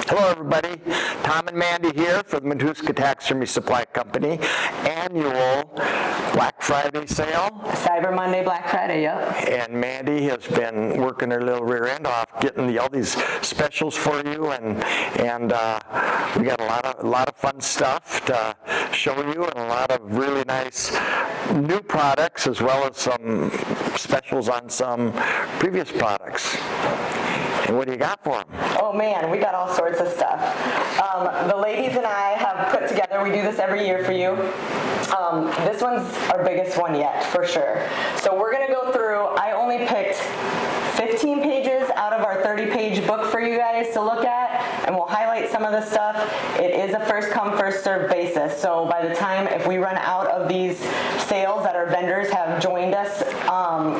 Hello everybody, Tom and Mandy here for the Matuska Taxidermy Supply Company annual Black Friday sale. Cyber Monday, Black Friday, yep. And Mandy has been working her little rear end off getting all these specials for you, and we got a lot of fun stuff to show you, and a lot of really nice new products as well as some specials on some previous products. And what do you got for them? Oh man, we got all sorts of stuff. The ladies and I have put together, we do this every year for you. This one's our biggest one yet, for sure. So we're gonna go through, I only picked 15 pages out of our 30-page book for you guys to look at, and we'll highlight some of the stuff. It is a first come, first served basis. So by the time, if we run out of these sales that our vendors have joined us,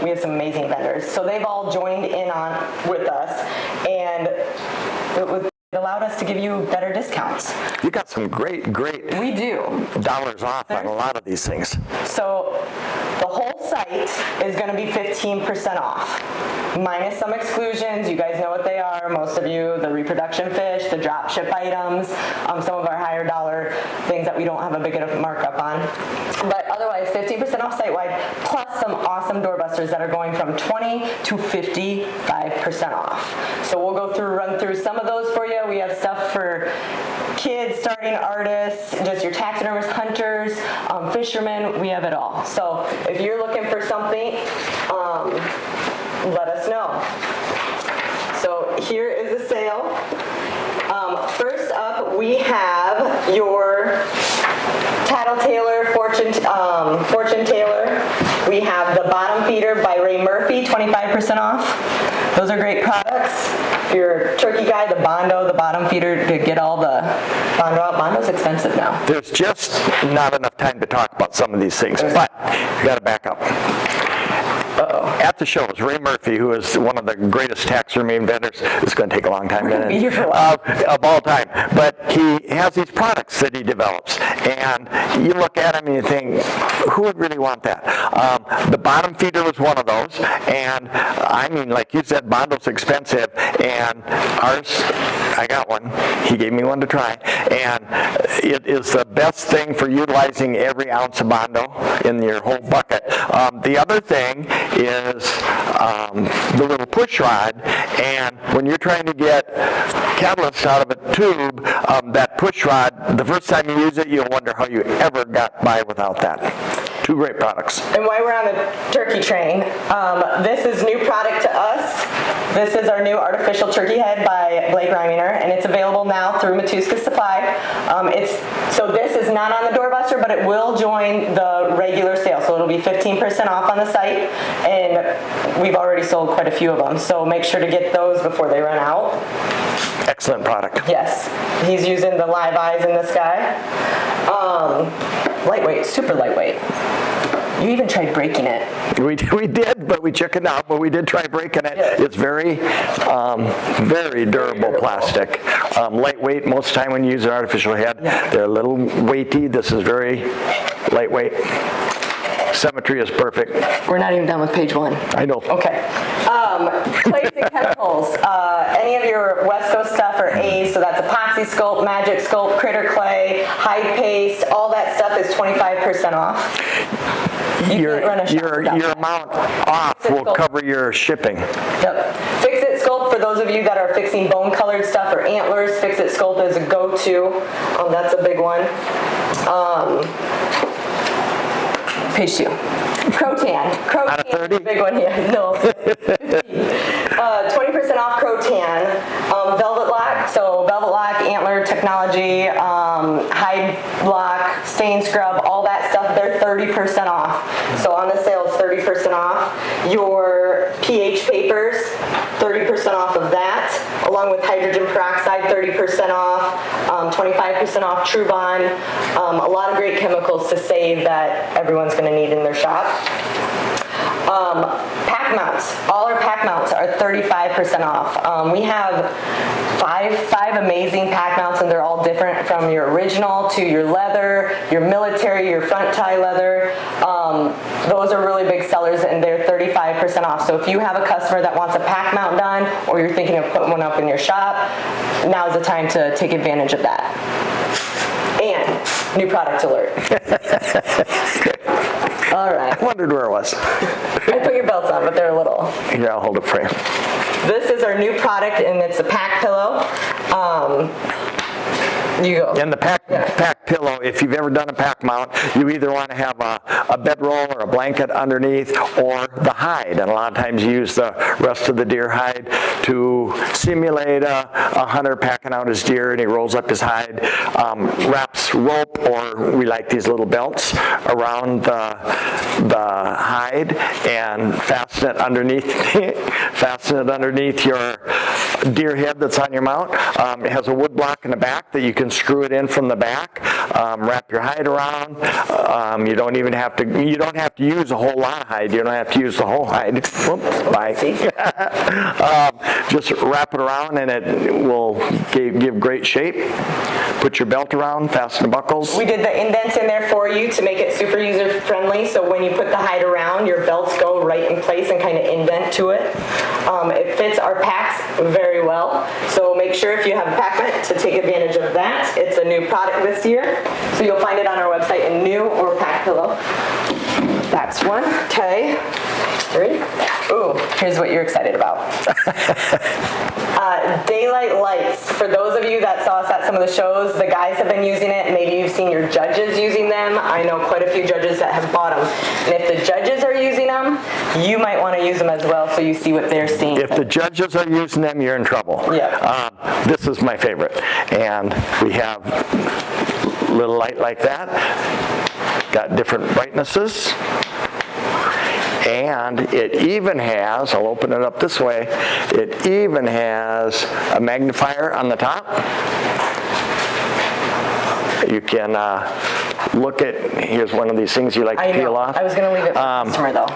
we have some amazing vendors. So they've all joined in on with us, and it allowed us to give you better discounts. You got some great We do. dollars off on a lot of these things. So the whole site is going to be 15% off, minus some exclusions. You guys know what they are, most of you, the reproduction fish, the drop ship items, some of our higher dollar things that we don't have a big enough markup on. But otherwise, 15% off site-wide, plus some awesome doorbusters that are going from 20 to 55% off. So we'll run through some of those for you. We have stuff for kids, starting artists, just your taxidermists, hunters, fishermen, we have it all. So if you're looking for something, let us know. So here is the sale. First up, we have your Tattletale Fortune Tailor. We have the Bottom Feeder by Ray Murphy, 25% off. Those are great products. If you're a turkey guy, the Bondo, the Bottom Feeder, to get all the Bondo out. Bondo's expensive now. There's just not enough time to talk about some of these things, but you got to back up. At the shows, Ray Murphy, who is one of the greatest taxidermy inventors, it's going to take a long time of all time, but he has these products that he develops, and you look at him and you think, who would really want that? The Bottom Feeder was one of those, and I mean, like you said, Bondo's expensive, and ours, I got one. He gave me one to try, and it is the best thing for utilizing every ounce of Bondo in your whole bucket. The other thing is the little push rod, and when you're trying to get catalyst out of a tube, that push rod, the first time you use it, you'll wonder how you ever got by without that. Two great products. And while we're on the turkey train, this is new product to us. This is our new artificial turkey head by Blake Reiminger, and it's available now through Matuska Supply. So this is not on the doorbuster, but it will join the regular sale. So it'll be 15% off on the site, and we've already sold quite a few of them. So make sure to get those before they run out. Excellent product. Yes, he's using the live eyes in this guy. Lightweight, super lightweight. You even tried breaking it. We did, but we chickened out, but we did try breaking it. Yeah. It's very durable plastic. Lightweight, most of the time when you use an artificial head, they're a little weighty. This is very lightweight. Symmetry is perfect. We're not even done with page 1. I know. Okay. Plates and chemicals. Any of your West Coast stuff or A's, so that's Epoxy Sculpt, Magic Sculpt, Critter Clay, Hide Paste, all that stuff is 25% off. Your amount off will cover your shipping. Yep. Fix-It Sculpt, for those of you that are fixing bone-colored stuff or antlers, Fix-It Sculpt is a go-to. That's a big one. Page 2. Crotan. Out of 30? Is a big one here. No. 20% off Crotan. Velvet Lock. So Velvet Lock, Antler Technology, Hide Lock, Stain Scrub, all that stuff, they're 30% off. So on the sale, it's 30% off. Your pH papers, 30% off of that, along with hydrogen peroxide, 30% off, 25% off Trubon. A lot of great chemicals to save that everyone's going to need in their shop. Pack mounts. All our pack mounts are 35% off. We have five amazing pack mounts, and they're all different, from your original to your leather, your military, your front tie leather. Those are really big sellers, and they're 35% off. So if you have a customer that wants a pack mount done, or you're thinking of putting one up in your shop, now's the time to take advantage of that. And new product alert. All right. I wondered where it was. I put your belts on, but they're little. Here, I'll hold it for you. This is our new product, and it's a pack pillow. You go. And the pack pillow, if you've ever done a pack mount, you either want to have a bedroll or a blanket underneath, or the hide. And a lot of times you use the rest of the deer hide to simulate a hunter packing out his deer, and he rolls up his hide, wraps rope, or we like these little belts around the hide, and fasten it underneath your deer head that's on your mount. It has a wood block in the back that you can screw it in from the back. Wrap your hide around. You don't have to use a whole lot of hide. You don't have to use the whole hide. Whoops, bye. Just wrap it around, and it will give great shape. Put your belt around, fasten the buckles. We did the indents in there for you to make it super user friendly, so when you put the hide around, your belts go right in place and kind of indent to it. It fits our packs very well, so make sure if you have a pack mount to take advantage of that. It's a new product this year, so you'll find it on our website in new or pack pillow. That's one. Okay. Ready? Ooh, here's what you're excited about. Daylight lights. For those of you that saw us at some of the shows, the guys have been using it. Maybe you've seen your judges using them. I know quite a few judges that have bought them. And if the judges are using them, you might want to use them as well, so you see what they're seeing. If the judges are using them, you're in trouble. Yeah. This is my favorite. And we have a little light like that. Got different brightnesses. And it even has, I'll open it up this way, it even has a magnifier on the top. You can look at, here's one of these things you like to peel off. I was going to leave it for the customer, though.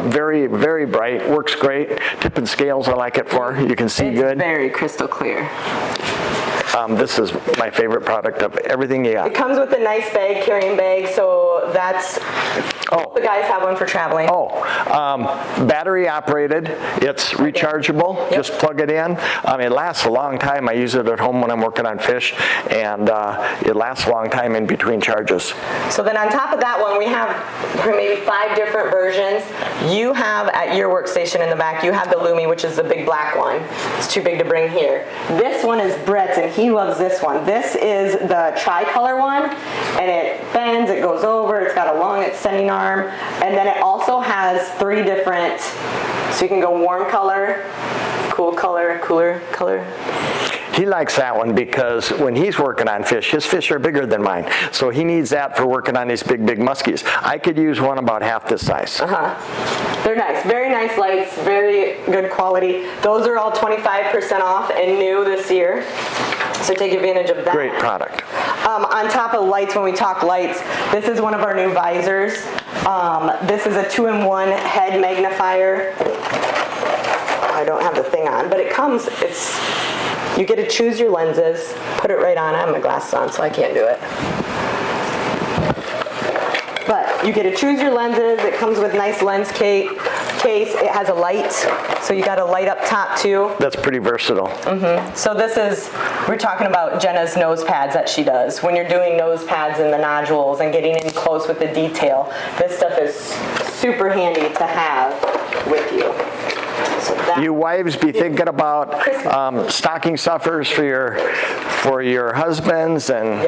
Very, very bright. Works great. Tip and scales I like it for. You can see good. It's very crystal clear. This is my favorite product of everything you got. It comes with a nice bag, carrying bag, so that's, the guys have one for traveling. Battery operated. It's rechargeable. Yep. Just plug it in. It lasts a long time. I use it at home when I'm working on fish, and it lasts a long time in between charges. So then on top of that one, we have maybe 5 different versions. You have at your workstation in the back, you have the Lumi, which is the big black one. It's too big to bring here. This one is Brett's, and he loves this one. This is the tricolor one, and it bends, it goes over, it's got a long extending arm, and then it also has 3 different, so you can go warm color, cool color, cooler color. He likes that one because when he's working on fish, his fish are bigger than mine. So he needs that for working on these big muskies. I could use one about half this size. They're nice. Very nice lights. Very good quality. Those are all 25% off and new this year. So take advantage of that. Great product. On top of lights, when we talk lights, this is one of our new visors. This is a 2-in-1 head magnifier. I don't have the thing on, but it comes, you get to choose your lenses, put it right on. I have my glasses on, so I can't do it. But you get to choose your lenses. It comes with nice lens case. It has a light, so you got a light up top too. That's pretty versatile. So this is, we're talking about Jenna's nose pads that she does. When you're doing nose pads and the nodules and getting in close with the detail, this stuff is super handy to have with you. So you wives be thinking about stocking stuffers for your husbands and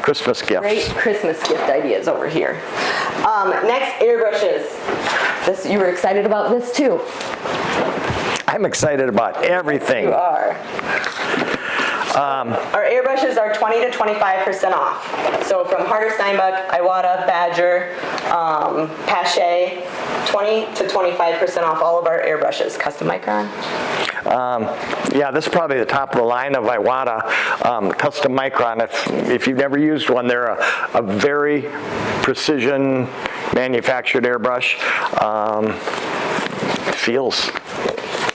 Christmas gifts. Great Christmas gift ideas over here. Next, airbrushes. You were excited about this too. I'm excited about everything. You are. Our airbrushes are 20 to 25% off. So from Harder Steinbuck, Iwata, Badger, Pache, 20 to 25% off all of our airbrushes. Custom Micron? Yeah, this is probably the top of the line of Iwata. Custom Micron, if you've never used one, they're a very precision manufactured airbrush. Feels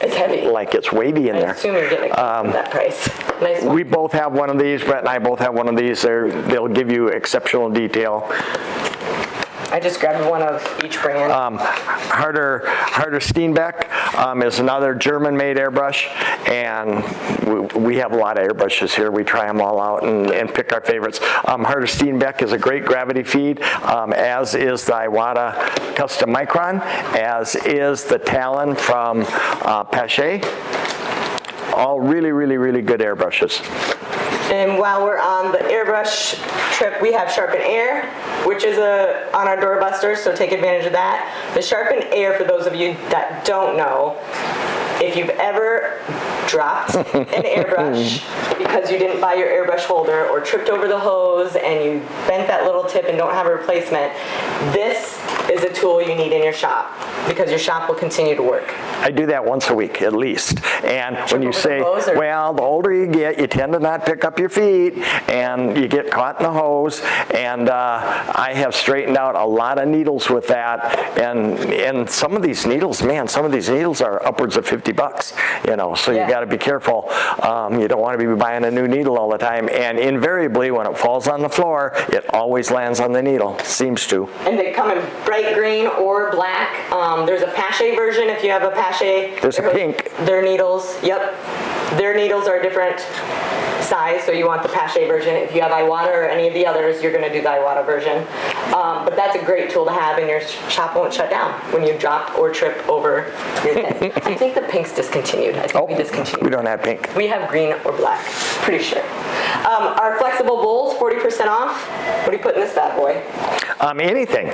It's heavy. like it's weighty in I there. assume you're getting that price. Nice one. We both have one of these. Brett and I both have one of these. They'll give you exceptional detail. I just grabbed one of each brand. Harder Steenbeck is another German-made airbrush, and we have a lot of airbrushes here. We try them all out and pick our favorites. Harder Steenbeck is a great gravity feed, as is the Iwata Custom Micron, as is the Talon from Pache. All really, really, really good airbrushes. And while we're on the airbrush trip, we have Sharpen Air, which is on our doorbusters, so take advantage of that. The Sharpen Air, for those of you that don't know, if you've ever dropped an airbrush because you didn't buy your airbrush holder or tripped over the hose and you bent that little tip and don't have a replacement, this is a tool you need in your shop because your shop will continue to work. I do that once a week at least. And when you over the say, hose, or- well, the older you get, you tend to not pick up your feet and you get caught in the hose. And I have straightened out a lot of needles with that. And some of these needles, man, some of these needles are upwards of $50, you know, so Yeah. you got to be careful. You don't want to be buying a new needle all the time. And invariably, when it falls on the floor, it always lands on the needle, seems to. And they come in bright green or black. There's a Pache version if you have a Pache. There's a pink. Their needles, yep. Their needles are different size, so you want the Pache version. If you have Iwata or any of the others, you're going to do the Iwata version. But that's a great tool to have, and your shop won't shut down when you drop or trip over your pin. I think the pink's discontinued. I think we discontinued. We don't have pink. We have green or black, pretty sure. Our flexible bowls, 40% off. What do you put in this bad boy? Anything.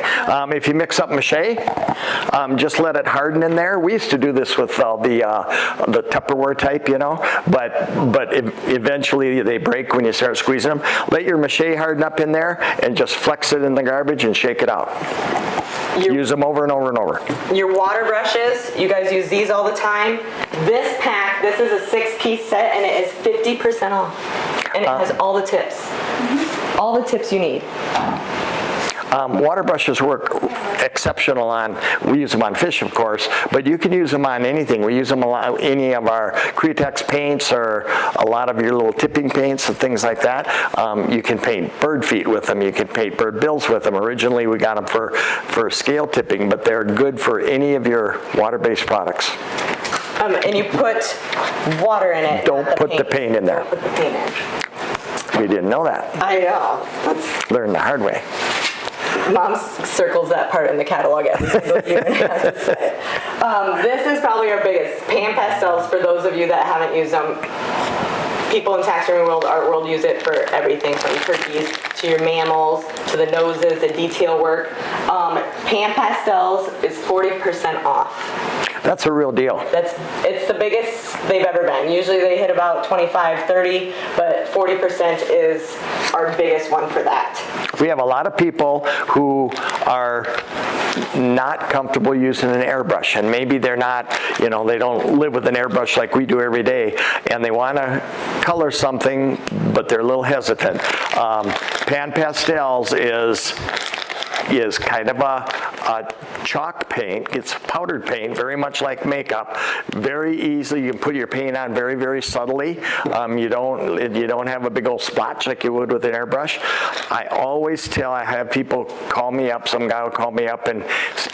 If you mix up mache, just let it harden in there. We used to do this with the Tupperware type, you know, but eventually they break when you start squeezing them. Let your mache harden up in there and just flex it in the garbage and shake it out. Use them over and over and over. Your water brushes, you guys use these all the time. This pack, this is a 6-piece set and it is 50% off. And it has all the tips. All the tips you need. Water brushes work exceptional on, we use them on fish, of course, but you can use them on anything. We use them a lot, any of our Createx paints or a lot of your little tipping paints and things like that. You can paint bird feet with them. You can paint bird bills with them. Originally, we got them for scale tipping, but they're good for any of your water-based products. And you put water in it. Don't put the paint in there. Don't put the paint in. We didn't know that. I know. Learned the hard way. Mom circles that part in the catalog every single year. This is probably our biggest. Pan pastels, for those of you that haven't used them. People in taxidermy world, art world use it for everything from turkeys to your mammals to the noses, the detail work. Pan pastels is 40% off. That's a real deal. It's the biggest they've ever been. Usually they hit about 25, 30, but 40% is our biggest one for that. We have a lot of people who are not comfortable using an airbrush, and maybe they're not, you know, they don't live with an airbrush like we do every day, and they want to color something, but they're a little hesitant. Pan pastels is kind of a chalk paint. It's powdered paint, very much like makeup. Very easily, you can put your paint on very, very subtly. You don't have a big old splotch like you would with an airbrush. I always I have people call me up, some guy will call me up and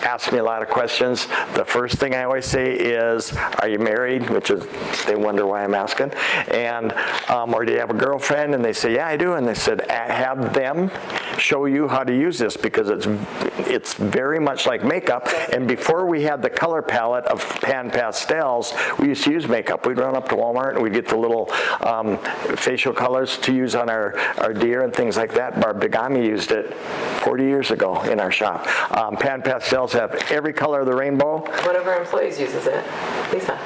ask me a lot of questions. The first thing I always say is, are you married? Which is, they wonder why I'm asking. And, or do you have a girlfriend? And they say, yeah, I do. And they said, have them show you how to use this because it's very much like makeup. And before we had the color palette of pan pastels, we used to use makeup. We'd run up to Walmart and we'd get the little facial colors to use on our deer and things like that. Barb Degami used it 40 years ago in our shop. Pan pastels have every color of the rainbow. One of our employees uses it. Lisa.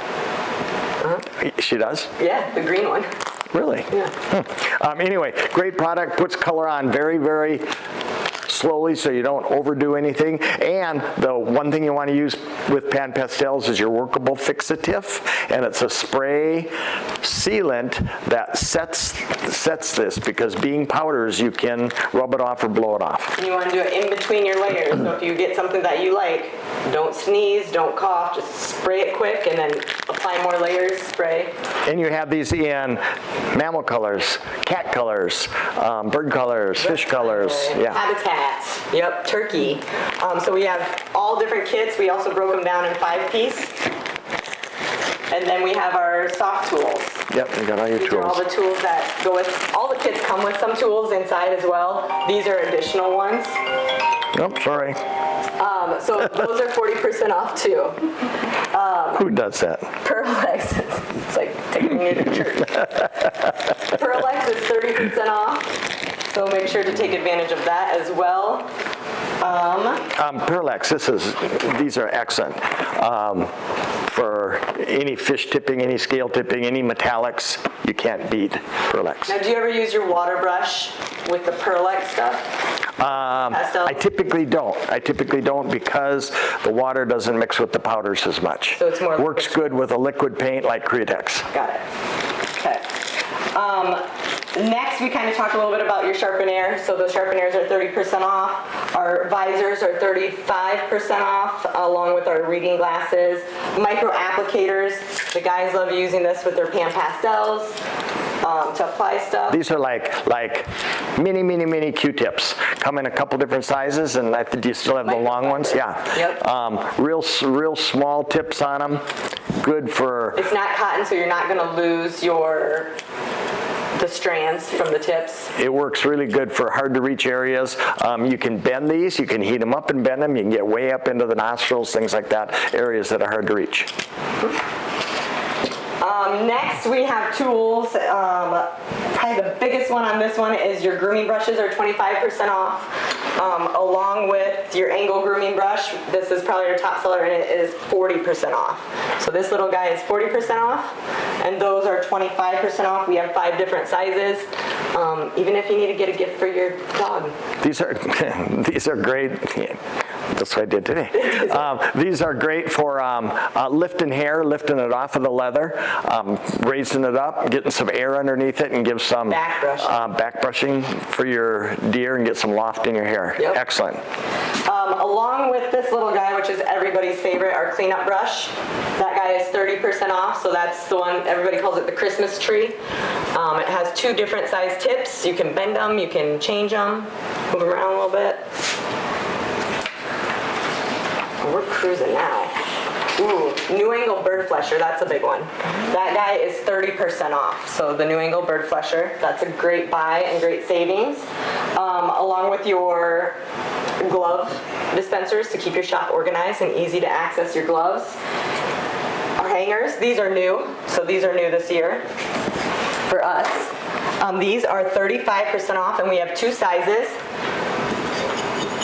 She does? Yeah, the green one. Really? Yeah. Anyway, great product, puts color on very, very slowly so you don't overdo anything. And the one thing you want to use with Pan Pastels is your workable Fix-A-Tiff, and it's a spray sealant that sets this, because being powders, you can rub it off or blow it off. And you want to do it in between your layers. So if you get something that you like, don't sneeze, don't cough, just spray it quick and then apply more layers, spray. And you have these in mammal colors, cat colors, bird colors, fish colors. Yeah. Habitats. Yep, turkey. So we have all different kits. We also broke them down in 5-piece. And then we have our soft tools. Yep, you got all your These are all tools. the tools that go with, all the kits come with some tools inside as well. These are additional ones. Nope, sorry. So those are 40% off too. Who does that? Pearlex, it's like taking you to church. Pearlex is 30% off, so make sure to take advantage of that as well. Pearlex, these are excellent. For any fish tipping, any scale tipping, any metallics, you can't beat Pearlex. Now, do you ever use your water brush with the Pearlex stuff? I typically don't because the water doesn't mix with the powders as much. So it's more Works liquid. good with a liquid paint like Createx. Got it. Okay. Next, we kind of talked a little bit about your Sharpenair. So the Sharpenairs are 30% off. Our visors are 35% off, along with our reading glasses. Micro applicators. The guys love using this with their Pan Pastels to apply stuff. These are like mini Q-tips. Come in a couple different sizes, and I think you still have the long ones. Yeah. Yep. Real small tips on them. Good for. It's not cotton, so you're not going to lose the strands from the tips. It works really good for hard to reach areas. You can bend these, you can heat them up and bend them, you can get way up into the nostrils, things like that, areas that are hard to reach. Next, we have tools. Probably the biggest one on this one is your grooming brushes are 25% off, along with your angle grooming brush. This is probably your top seller, and it is 40% off. So this little guy is 40% off, and those are 25% off. We have 5 different sizes, even if you need to get a gift for your dog. These are great. That's what I did today. These are great for lifting hair, lifting it off of the leather, raising it up, getting some air underneath it, and give some back brushing for your deer and get some loft in your hair. Yep. Excellent. Along with this little guy, which is everybody's favorite, our cleanup brush. That guy is 30% off, so that's the one, everybody calls it the Christmas tree. It has 2 different size tips. You can bend them, you can change them, move them around a little bit. We're cruising now. Ooh, New Angle Bird Flesher, that's a big one. That guy is 30% off. So the New Angle Bird Flesher, that's a great buy and great savings. Along with your glove dispensers to keep your shop organized and easy to access your gloves. Our hangers, these are new. So these are new this year for us. These are 35% off, and we have 2 sizes.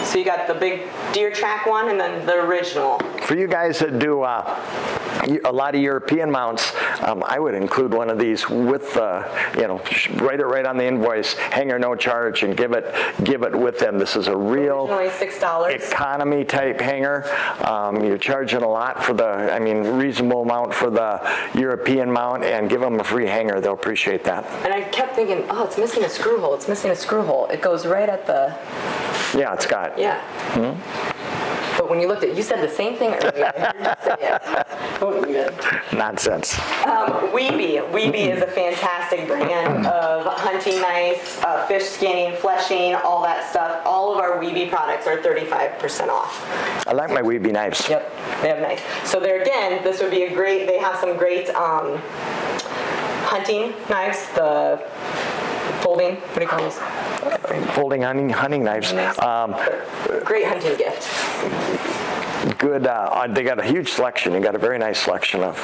So you got the big deer track one and then the original. For you guys that do a lot of European mounts, I would include one of these with, write it right on the invoice, hanger no charge, and give it with them. This is a real Originally $6. economy type hanger. You're charging a lot for reasonable amount for the European mount, and give them a free hanger. They'll appreciate that. And I kept thinking, oh, it's missing a screw hole. It's missing a screw hole. It goes right at the... Yeah, it's got. Yeah. Mm-hmm. But when you looked at, you said the same thing earlier. I heard you say it. Oh, good. Nonsense. Weeby. Weeby is a fantastic brand of hunting knives, fish skinning, fleshing, all that stuff. All of our Weeby products are 35% off. I like my Weeby knives. Yep, they have nice. So there again, this would be a great, they have some great hunting knives, the folding, what do you call those? Folding hunting knives. Great hunting gift. Good. They got a huge selection. They got a very nice selection of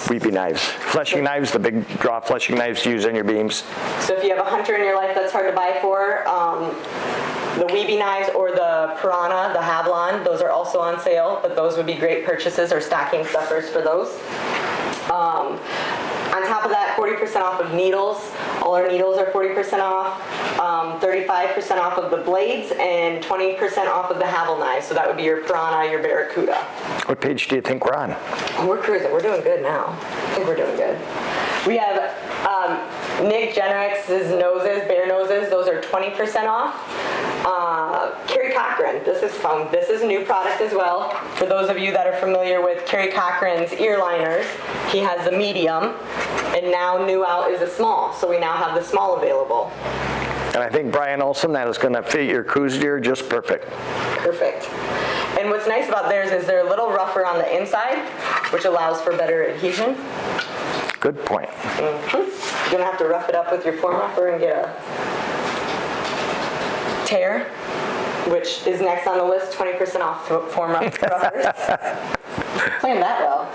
Weeby knives. Fleshing knives, the big draw fleshing knives to use on your beams. So if you have a hunter in your life that's hard to buy for, the Weeby knives or the Piranha, the Havalon, those are also on sale, but those would be great purchases or stocking stuffers for those. On top of that, 40% off of needles. All our needles are 40% off. 35% off of the blades and 20% off of the Havel knives. So that would be your Piranha, your Barracuda. What page do you think we're on? Oh, we're cruising. We're doing good now. I think we're doing good. We have Nick Generix's noses, bear noses. Those are 20% off. Kerry Cochran, this is fun. This is a new product as well. For those of you that are familiar with Kerry Cochran's ear liners, he has the medium, and now new out is a small. So we now have the small available. And I think Brian Olson, that is going to fit your cruise deer just perfect. Perfect. And what's nice about theirs is they're a little rougher on the inside, which allows for better adhesion. Good point. Mm-hmm. You're going to have to rough it up with your foam rougher and get a tear, which is next on the list, 20% off foam roughters. Planned that well.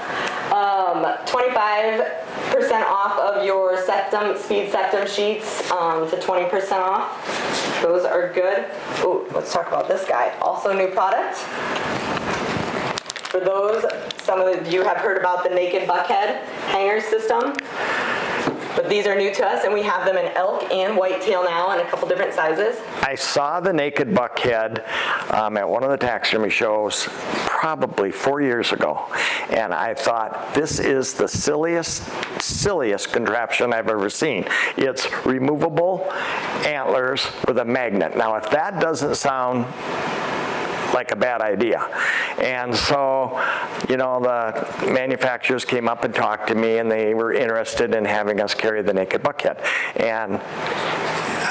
25% off of your Speed Septum sheets to 20% off. Those are good. Ooh, let's talk about this guy. Also new product. For those, some of you have heard about the Naked Buckhead hanger system. But these are new to us, and we have them in elk and whitetail now in a couple different sizes. I saw the Naked Buckhead at one of the taxidermy shows probably 4 years ago, and I thought, this is the silliest contraption I've ever seen. It's removable antlers with a magnet. Now, if that doesn't sound like a bad idea. And so, you know, the manufacturers came up and talked to me, and they were interested in having us carry the Naked Buckhead. And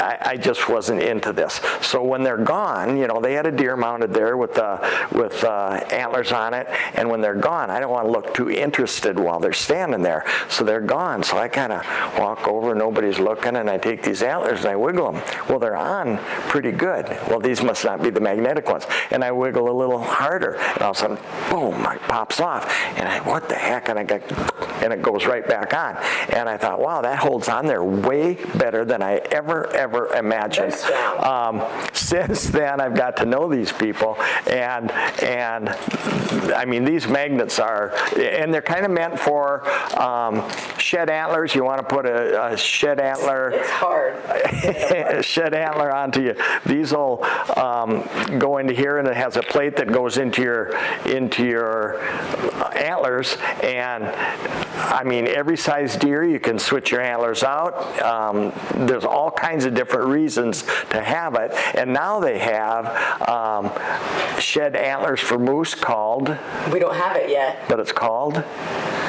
I just wasn't into this. So when they're gone, you know, they had a deer mounted there with antlers on it, and when they're gone, I don't want to look too interested while they're standing there. So they're gone. So I kind of walk over, nobody's looking, and I take these antlers and I wiggle them. Well, they're on pretty good. Well, these must not be the magnetic ones. And I wiggle a little harder, and all of a sudden, boom, it pops off. And what the heck? And and it goes right back on. And I thought, wow, that holds on there way better than I ever imagined. Since then, I've got to know these people, and I mean, these magnets are, and they're kind of meant for shed antlers. You want to put a shed antler. It's hard. A shed antler onto you. These will go into here, and it has a plate that goes into your antlers. And I mean, every size deer, you can switch your antlers out. There's all kinds of different reasons to have it. And now they have shed antlers for moose called. We don't have it yet. But it's called?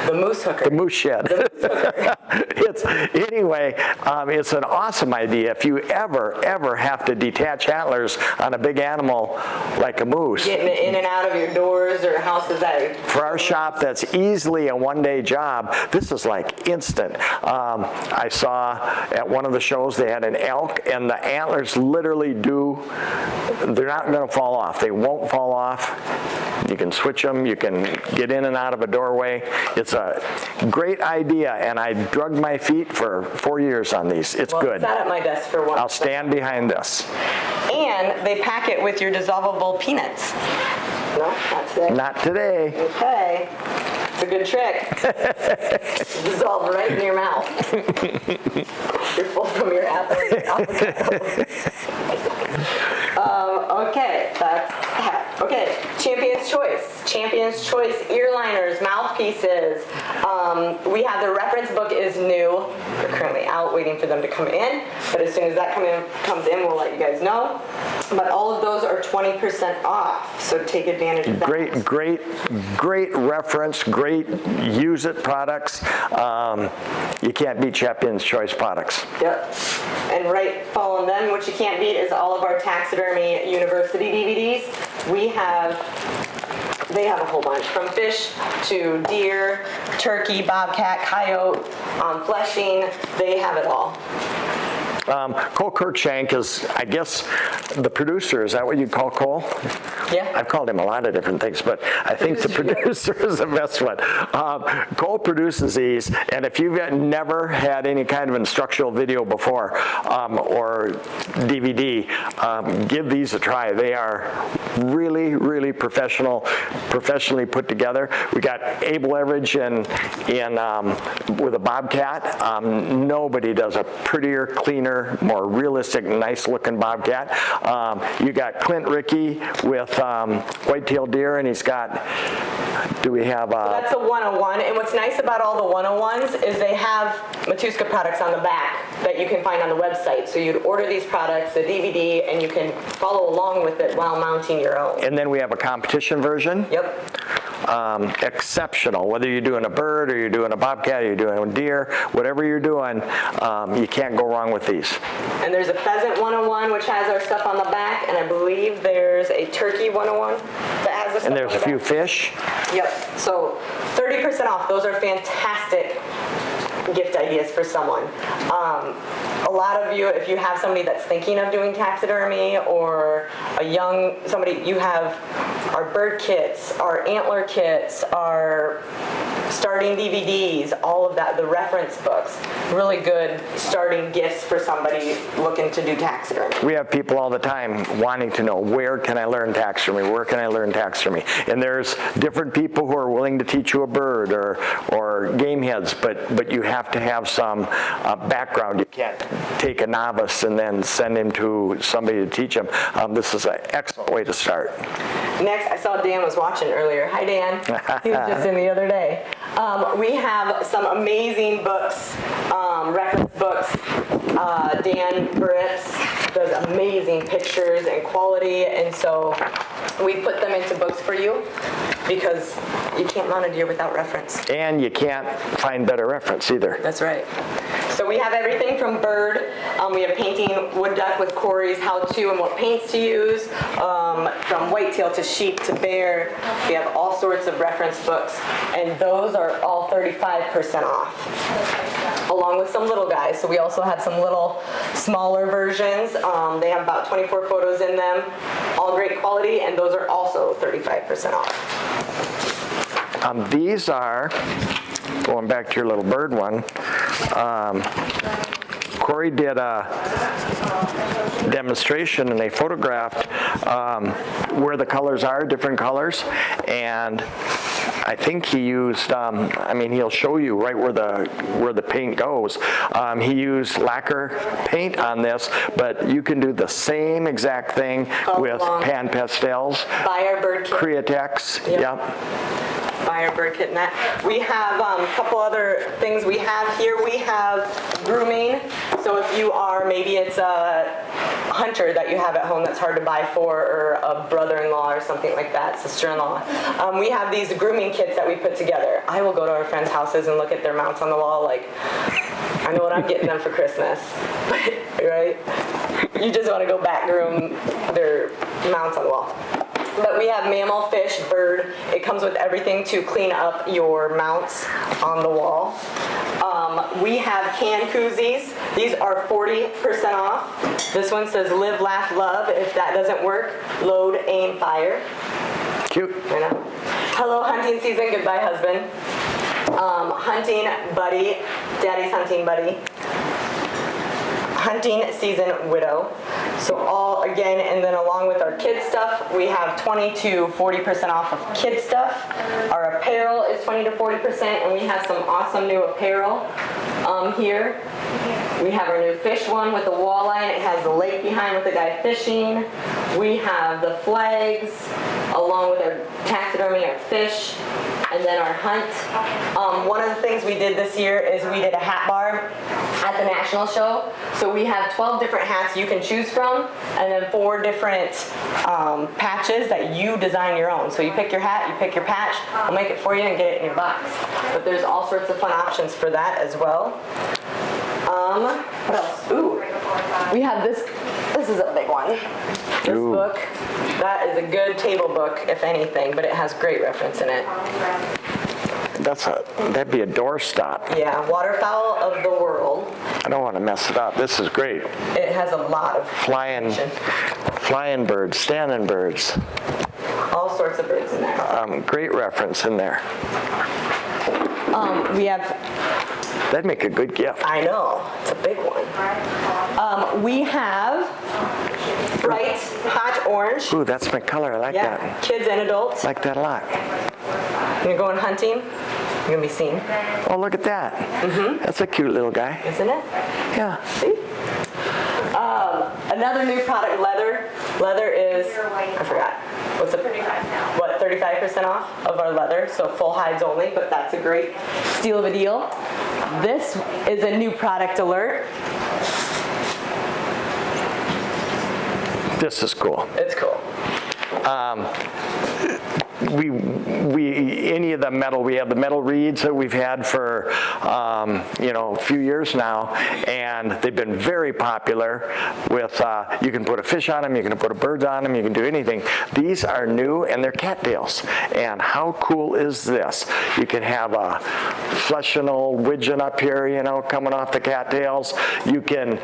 The moose hooker. The moose shed. The moose hooker. It's an awesome idea. If you ever have to detach antlers on a big animal like a moose. Getting it in and out of your doors or houses that. For our shop, that's easily a one-day job. This is like instant. I saw at one of the shows they had an elk, and the antlers literally they're not going to fall off. They won't fall off. You can switch them. You can get in and out of a doorway. It's a great idea, and I drugged my feet for 4 years on these. It's good. Sat at my desk for one. I'll stand behind this. And they pack it with your dissolvable peanuts. No, not today. Not today. Okay. It's a good trick. Dissolve right in your mouth. You're full from your apple. Okay, that's that. Okay, Champion's Choice. Champion's Choice ear liners, mouthpieces. We have the reference book is new. We're currently out waiting for them to come in, but as soon as that comes in, we'll let you guys know. But all of those are 20% off, so take advantage of that. Great reference, great use it products. You can't beat Champion's Choice products. Yep. And right following them, what you can't beat is all of our Taxidermy University DVDs. They have a whole bunch, from fish to deer, turkey, bobcat, coyote, fleshing. They have it all. Cole Kirkshank is, I guess, the producer. Is that what you call Cole? Yeah. I've called him a lot of different things, but I think the producer is the best one. Cole produces these, and if you've never had any kind of instructional video before, or DVD, give these a try. They are really, really professionally put together. We got Abel Everidge with a Bobcat. Nobody does a prettier, cleaner, more realistic, nice-looking Bobcat. You got Clint Rickey with white-tailed deer, and he's got. Do we have? That's a 101, and what's nice about all the 101s is they have Matuska products on the back that you can find on the website. So you'd order these products, the DVD, and you can follow along with it while mounting your own. And then we have a competition version. Yep. Exceptional. Whether you're doing a bird or you're doing a bobcat or you're doing a deer, whatever you're doing, you can't go wrong with these. And there's a pheasant 101, which has our stuff on the back, and I believe there's a turkey 101 that has the stuff And there's on the a few back. fish. Yep. So 30% off. Those are fantastic gift ideas for someone. A lot of you, if you have somebody that's thinking of doing taxidermy or somebody, you have our bird kits, our antler kits, our starting DVDs, all of that, the reference books, really good starting gifts for somebody looking to do taxidermy. We have people all the time wanting to know, where can I learn taxidermy? Where can I learn taxidermy? And there's different people who are willing to teach you a bird or game heads, but you have to have some background. You can't take a novice and then send him to somebody to teach him. This is an excellent way to start. Next, I saw Dan was watching earlier. Hi, Dan. He was just in the other day. We have some amazing books, reference books. Dan Britz does amazing pictures and quality, and so we put them into books for you because you can't mount a deer without reference. And you can't find better reference either. That's right. So we have everything from bird. We have painting wood duck with Corey's how-to and what paints to use. From whitetail to sheep to bear. We have all sorts of reference books, and those are all 35% off, along with some little guys. So we also have some little smaller versions. They have about 24 photos in them, all great quality, and those are also 35% off. These are, going back to your little bird one, Corey did a demonstration and they photographed where the colors are, different colors, and I think he used, he'll show you right where the paint goes. He used lacquer paint on this, but you can do the same exact thing with pan pastels. Buy our bird kit. Createx, yep. Buy our bird kit and that. We have a couple other things we have here. We have grooming. So if you are, maybe it's a hunter that you have at home that's hard to buy for, or a brother-in-law or something like that, sister-in-law. We have these grooming kits that we put together. I will go to our friends' houses and look at their mounts on the wall like, I know what I'm getting them for Christmas, right? You just want to go back groom their mounts on the wall. But we have mammal, fish, bird. It comes with everything to clean up your mounts on the wall. We have can koozies. These are 40% off. This one says live, laugh, love. If that doesn't work, load, aim, fire. Cute. I know. Hello, hunting season. Goodbye, husband. Hunting buddy. Daddy's hunting buddy. Hunting season widow. So all, again, and then along with our kid stuff, we have 20 to 40% off of kid stuff. Our apparel is 20 to 40%, and we have some awesome new apparel here. We have our new fish one with the walleye, and it has the lake behind with the guy fishing. We have the flags, along with our taxidermy, our fish, and then our hunt. One of the things we did this year is we did a hat bar at the national show. So we have 12 different hats you can choose from, and then 4 different patches that you design your own. So you pick your hat, you pick your patch, we'll make it for you and get it in your box. But there's all sorts of fun options for that as well. What else? Ooh, we have this. This is a big one. This book, that is a good table book, if anything, but it has great reference in it. That'd be a doorstop. Yeah, waterfowl of the world. I don't want to mess it up. This is great. It has a lot of flying birds, standing birds. All sorts of birds in there. Great reference in there. We have That'd make a good gift. I know, it's a big one. We have bright hot orange. Ooh, that's my color. I like Yeah, that. kids and adults. Like that a lot. You're going hunting, you're gonna be seen, Oh, look at that. That's a cute little guy. isn't it? Yeah. See? Another new product, leather. Leather is, I forgot. What's it? 35 now. What, 35% off of our leather, so full hides only, but that's a great steal of a deal. This is a new product alert. This is cool. It's cool. Any of the metal, we have the metal reeds that we've had for, a few years now, and they've been very popular with, you can put a fish on them, you can put a bird on them, you can do anything. These are new, and they're cattails. And how cool is this? You can have a fleshing old widgeon up here, coming off the cattails. You can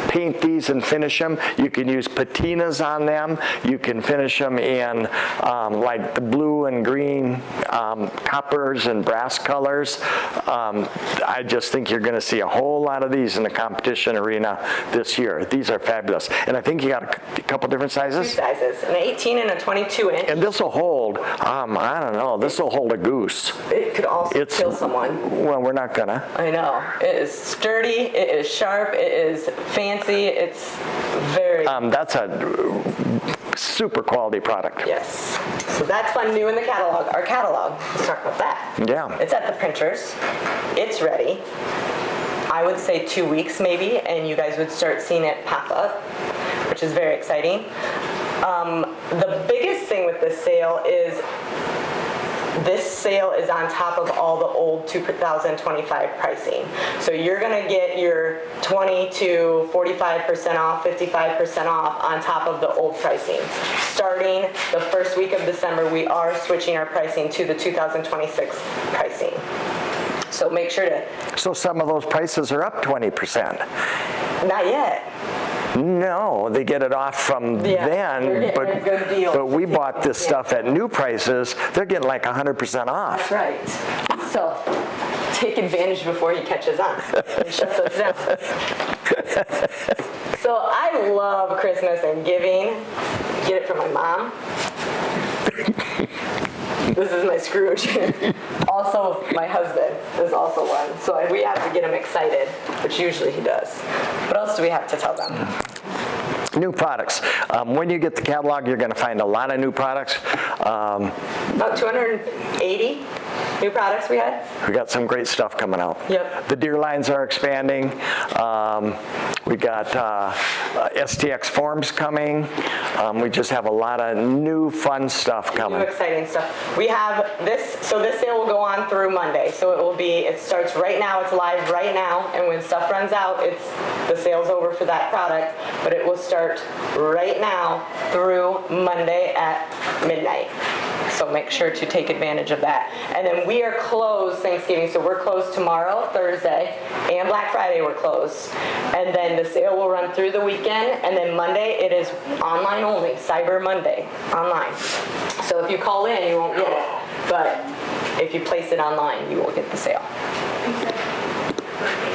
paint these and finish them. You can use patinas on them. You can finish them in like the blue and green coppers and brass colors. I just think you're going to see a whole lot of these in the competition arena this year. These are fabulous. And I think you got a couple different Two sizes. sizes, an 18 and a 22 inch. And this will hold, I don't know, this will hold a goose. It could also kill someone. Well, we're not going to. I know. It is sturdy, it is sharp, it is fancy, it's very... That's a super quality product. Yes. So that's fun, new in the catalog. Our catalog, let's talk about that. Yeah. It's at the printers. It's ready. I would say 2 weeks maybe, and you guys would start seeing it pop up, which is very exciting. The biggest thing with this sale is on top of all the old 2025 pricing. So you're going to get your 20 to 45% off, 55% off on top of the old pricing. Starting the first week of December, we are switching our pricing to the 2026 pricing. So make sure to... So some of those prices are up 20%. Not yet. No, they get it off from Yeah, then, they're getting a good deal. but we bought this stuff at new prices. They're getting like 100% off. That's right. So take advantage before he catches on and shuts us down. So I love Christmas and giving. Get it from my mom. This is my Scrooge. Also, my husband is also one. So we have to get him excited, which usually he does. What else do we have to tell them? New products. When you get the catalog, you're going to find a lot of new products. About 280 new products we had. We got some great stuff coming out. Yep. The deer lines are expanding. We got STX forms coming. We just have a lot of new fun stuff New coming. exciting stuff. We have this, so this sale will go on through Monday. So it starts right now, it's live right now, and when stuff runs out, the sale's over for that product, but it will start right now through Monday at midnight. So make sure to take advantage of that. And then we are closed Thanksgiving, so we're closed tomorrow, Thursday, and Black Friday we're closed. And then the sale will run through the weekend, and then Monday it is online only, Cyber Monday, online. So if you call in, you won't get it. But if you place it online, you will get the sale.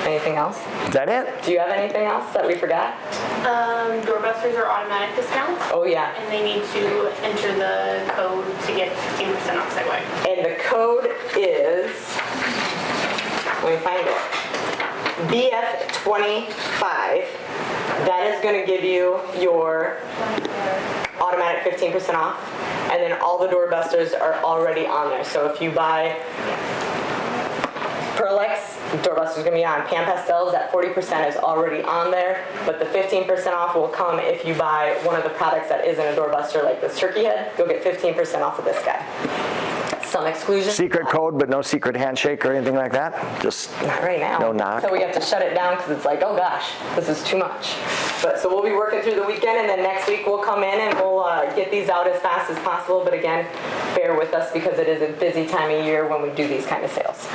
Anything else? Is that it? Do you have anything else that we forgot? Doorbusters are automatic discounts, Oh, yeah. and they need to enter the code to get 15% off site-wide. And the code is, let me find it, BF25. That is going to give you your automatic 15% off. And then all the doorbusters are already on there. So if you buy Perlex, doorbusters are going to be on. Pan Pastels, that 40% is already on there. But the 15% off will come if you buy one of the products that isn't a doorbuster, like this turkey head. You'll get 15% off of this guy. Some exclusions. Secret code, but no secret handshake or anything like that? Just Not right now. no knock? So we have to shut it down because it's like, oh gosh, this is too much. But so we'll be working through the weekend, and then next week we'll come in and we'll get these out as fast as possible. But again, bear with us because it is a busy time of year when we do these kind of sales.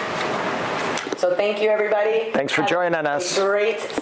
So thank you, everybody. Thanks for Have joining a us. Great